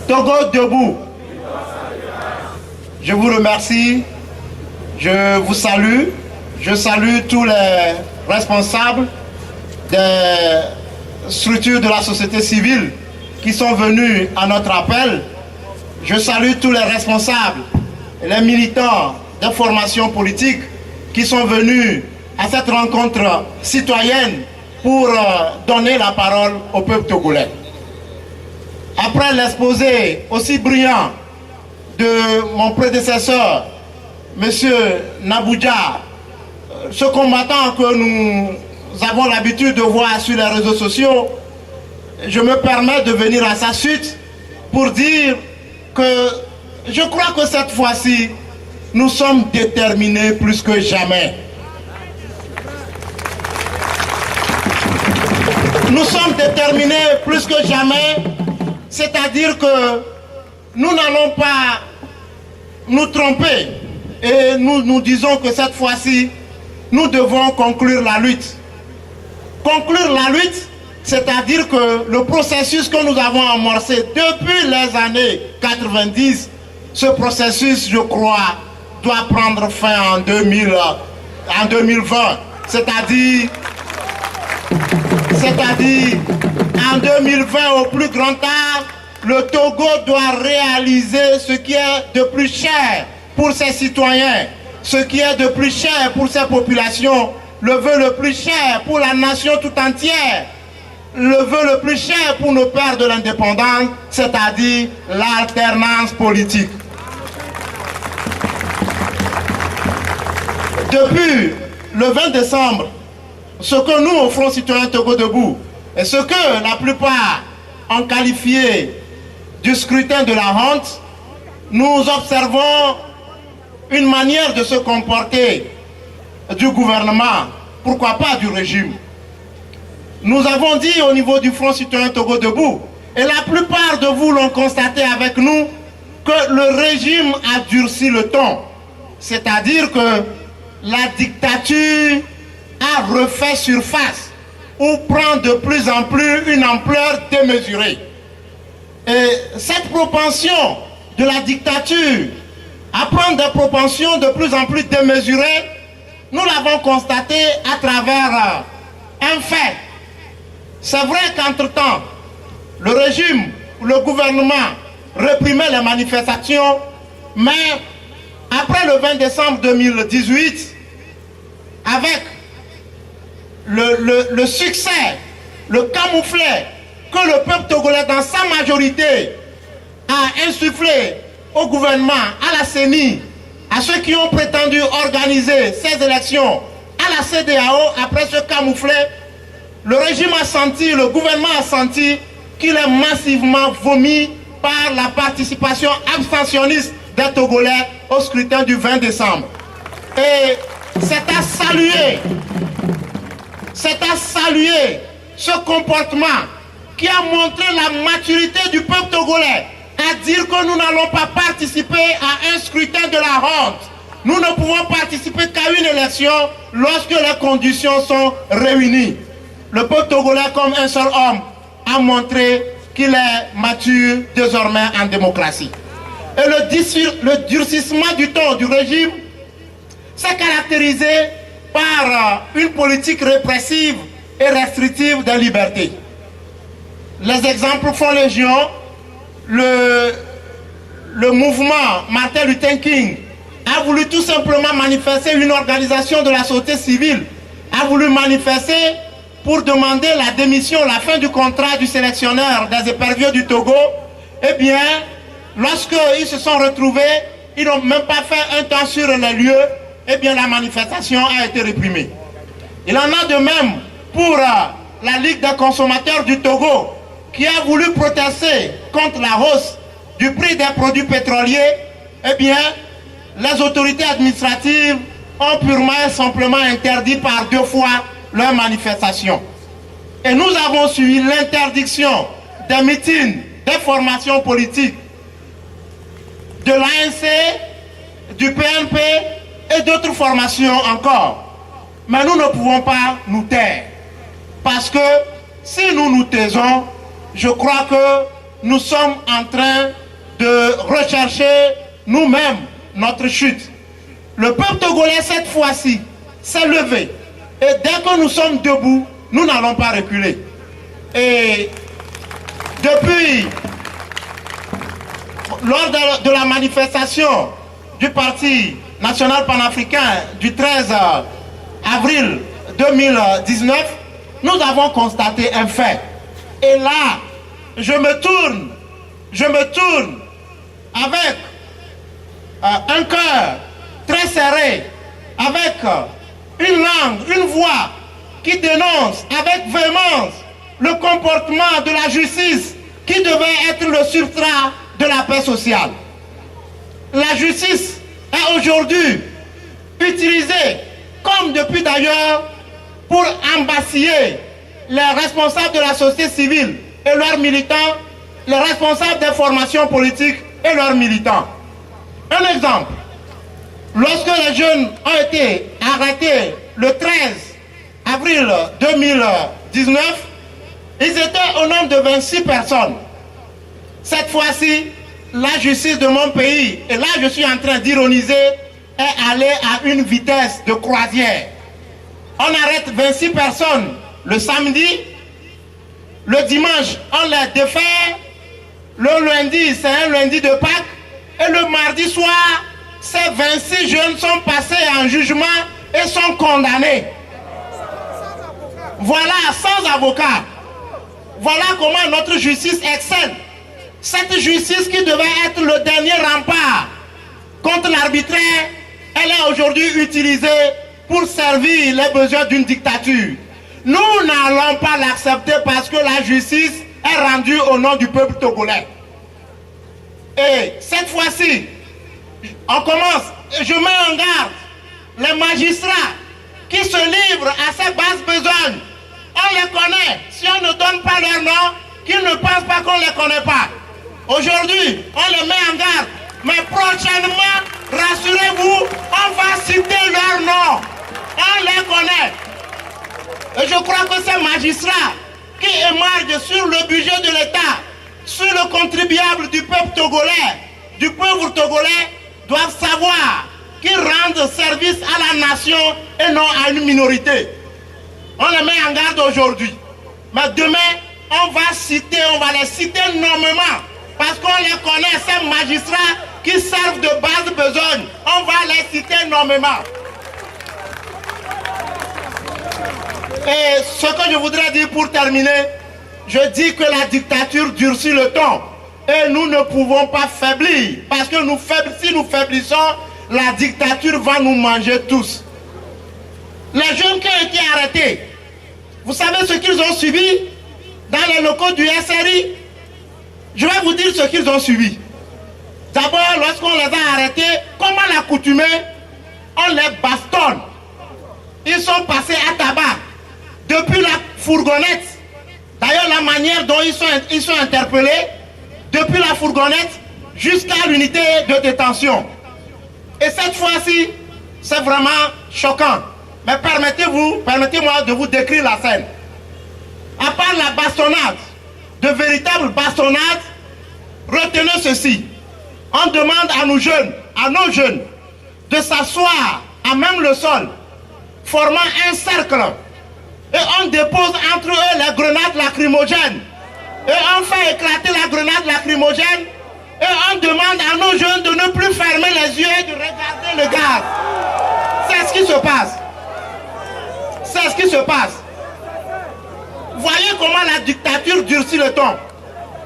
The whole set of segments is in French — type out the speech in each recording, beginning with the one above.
Togo debout. Je vous remercie, je vous salue, je salue tous les responsables des structures de la société civile qui sont venus à notre appel. Je salue tous les responsables et les militants des formations politiques qui sont venus à cette rencontre citoyenne pour donner la parole au peuple togolais. Après l'exposé aussi brillant de mon prédécesseur, M. Nabouja, ce combattant que nous avons l'habitude de voir sur les réseaux sociaux, je me permets de venir à sa suite pour dire que je crois que cette fois-ci, nous sommes déterminés plus que jamais. Nous sommes déterminés plus que jamais, c'est-à-dire que nous n'allons pas nous tromper et nous disons que cette fois-ci, nous devons conclure la lutte. Conclure la lutte, c'est-à-dire que le processus que nous avons amorcé depuis les années 90, ce processus, je crois, doit prendre fin en 2020, c'est-à-dire en 2020 au plus grand tard, le Togo doit réaliser ce qui est de plus cher pour ses citoyens, ce qui est de plus cher pour ses populations, le vœu le plus cher pour la nation tout entière, le vœu le plus cher pour nos pères de l'indépendance, c'est-à-dire l'alternance politique. Depuis le 20 décembre, ce que nous, au Front Citoyen Togo Debout, et ce que la plupart ont qualifié du scrutin de la honte, nous observons une manière de se comporter du gouvernement, pourquoi pas du régime. Nous avons dit au niveau du Front Citoyen Togo Debout, et la plupart de vous l'ont constaté avec nous, que le régime a durci le ton. C'est-à-dire que la dictature a refait surface ou prend de plus en plus une ampleur démesurée. Et cette propension de la dictature à prendre des propensions de plus en plus démesurées, nous l'avons constaté à travers un fait. C'est vrai qu'entre-temps, le régime, le gouvernement réprimait les manifestations, mais après le 20 décembre 2018, avec le succès, le camouflet que le peuple togolais dans sa majorité a insufflé au gouvernement, à la CENI, à ceux qui ont prétendu organiser ces élections, à la CEDEAO, après ce camouflet, le régime a senti, le gouvernement a senti qu'il est massivement vomi par la participation abstentionniste des Togolais au scrutin du 20 décembre. Et c'est à saluer ce comportement qui a montré la maturité du peuple togolais à dire que nous n'allons pas participer à un scrutin de la honte. Nous ne pouvons participer qu'à une élection lorsque les conditions sont réunies. Le peuple togolais, comme un seul homme, a montré qu'il est mature désormais en démocratie. Et le durcissement du ton du régime s'est caractérisé par une politique répressive et restrictive des libertés. Les exemples font légion. Le mouvement Martin Luther King a voulu tout simplement manifester, une organisation de la société civile a voulu manifester pour demander la démission, la fin du contrat du sélectionneur des éperviers du Togo. Eh bien, lorsqu'ils se sont retrouvés, ils n'ont même pas fait un temps sur les lieux, eh bien la manifestation a été réprimée. Il en a de même pour la Ligue des consommateurs du Togo, qui a voulu protester contre la hausse du prix des produits pétroliers. Eh bien, les autorités administratives ont purement et simplement interdit par 2 fois leur manifestation. Et nous avons suivi l'interdiction des meetings, des formations politiques, de l'ANC, du PNP et d'autres formations encore. Mais nous ne pouvons pas nous taire. Parce que si nous nous taisons, je crois que nous sommes en train de rechercher nous-mêmes notre chute. Le peuple togolais, cette fois-ci, s'est levé. Et dès que nous sommes debout, nous n'allons pas reculer. Et depuis, lors de la manifestation du Parti national panafricain du 13 avril 2019, nous avons constaté un fait. Et là, je me tourne avec un cœur très serré, avec une langue, une voix qui dénonce avec véhémence le comportement de la justice qui devait être le substrat de la paix sociale. La justice est aujourd'hui utilisée, comme depuis d'ailleurs, pour embasiller les responsables de la société civile et leurs militants, les responsables des formations politiques et leurs militants. Un exemple, lorsque les jeunes ont été arrêtés le 13 avril 2019, ils étaient au nombre de 26 personnes. Cette fois-ci, la justice de mon pays, et là je suis en train d'ironiser, est allée à une vitesse de croisière. On arrête 26 personnes le samedi, le dimanche on les défait, le lundi c'est un lundi de Pâques, et le mardi soir, ces 26 jeunes sont passés en jugement et sont condamnés. Voilà, sans avocat. Voilà comment notre justice excelle. Cette justice qui devait être le dernier rempart contre l'arbitraire, elle est aujourd'hui utilisée pour servir les besoins d'une dictature. Nous n'allons pas l'accepter parce que la justice est rendue au nom du peuple togolais. Et cette fois-ci, on commence, je mets en garde les magistrats qui se livrent à ces basses besognes. On les connaît, si on ne donne pas leur nom, qu'ils ne pensent pas qu'on ne les connaît pas. Aujourd'hui, on les met en garde, mais prochainement, rassurez-vous, on va citer leur nom. On les connaît. Et je crois que ces magistrats qui émargent sur le budget de l'État, sur le contribuable du peuple togolais, du peuple togolais, doivent savoir qu'ils rendent service à la nation et non à une minorité. On les met en garde aujourd'hui. Mais demain, on va les citer nommément. Parce qu'on les connaît, ces magistrats qui servent de base besogne. On va les citer nommément. Et ce que je voudrais dire pour terminer, je dis que la dictature durcit le ton. Et nous ne pouvons pas faiblir. Parce que si nous faiblissons, la dictature va nous manger tous. Les jeunes qui ont été arrêtés, vous savez ce qu'ils ont subi dans les locaux du SRI? Je vais vous dire ce qu'ils ont subi. D'abord, lorsqu'on les a arrêtés, comme à l'accoutumée, on les bastonne. Ils sont passés à tabac. Depuis la fourgonnette, d'ailleurs la manière dont ils sont interpellés, depuis la fourgonnette jusqu'à l'unité de détention. Et cette fois-ci, c'est vraiment choquant. Mais permettez-moi de vous décrire la scène. À part la bastonnade, de véritables bastonnades, retenez ceci. On demande à nos jeunes, de s'asseoir à même le sol, formant un cercle. Et on dépose entre eux les grenades lacrymogènes. Et on fait éclater la grenade lacrymogène. Et on demande à nos jeunes de ne plus fermer les yeux et de regarder le gaz. C'est ce qui se passe. C'est ce qui se passe. Voyez comment la dictature durcit le ton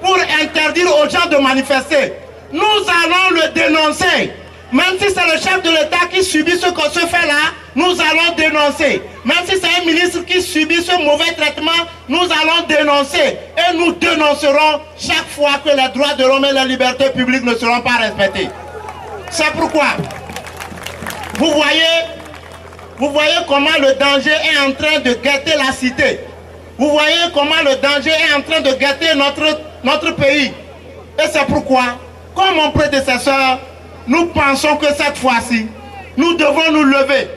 pour interdire aux gens de manifester. Nous allons le dénoncer. Même si c'est le chef de l'État qui subit ce que se fait là, nous allons dénoncer. Même si c'est un ministre qui subit ce mauvais traitement, nous allons dénoncer. Et nous dénoncerons chaque fois que les droits de l'homme et les libertés publiques ne seront pas respectés. C'est pourquoi vous voyez comment le danger est en train de guetter la cité. Vous voyez comment le danger est en train de guetter notre pays. Et c'est pourquoi, comme mon prédécesseur, nous pensons que cette fois-ci, nous devons nous lever.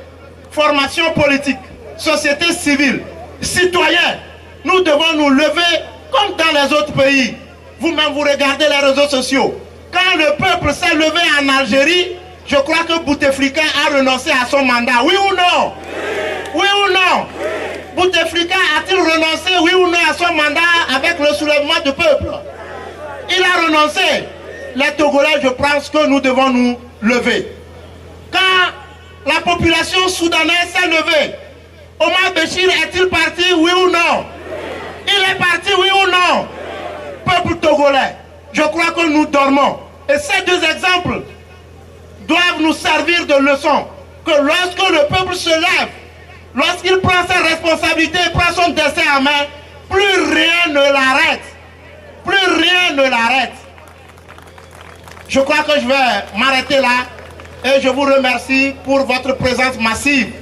Formation politique, société civile, citoyens, nous devons nous lever Comme dans les autres pays, vous-même vous regardez les réseaux sociaux. Quand le peuple s'est levé en Algérie, je crois que Bouteflika a renoncé à son mandat. Oui ou non? Oui ou non? Bouteflika a-t-il renoncé, oui ou non, à son mandat avec le soulèvement du peuple? Il a renoncé. Les Togolais, je pense que nous devons nous lever. Quand la population soudanaise s'est levée, Omar Béchir est-il parti, oui ou non? Il est parti, oui ou non? Peuple togolais, je crois que nous dormons. Et ces deux exemples doivent nous servir de leçon. Que lorsque le peuple se lève, lorsqu'il prend ses responsabilités, prend son destin en main, plus rien ne l'arrête. Plus rien ne l'arrête. Je crois que je vais m'arrêter là et je vous remercie pour votre présence massive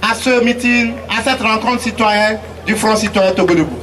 à ce meeting, à cette rencontre citoyenne du Front citoyen Togo Debout.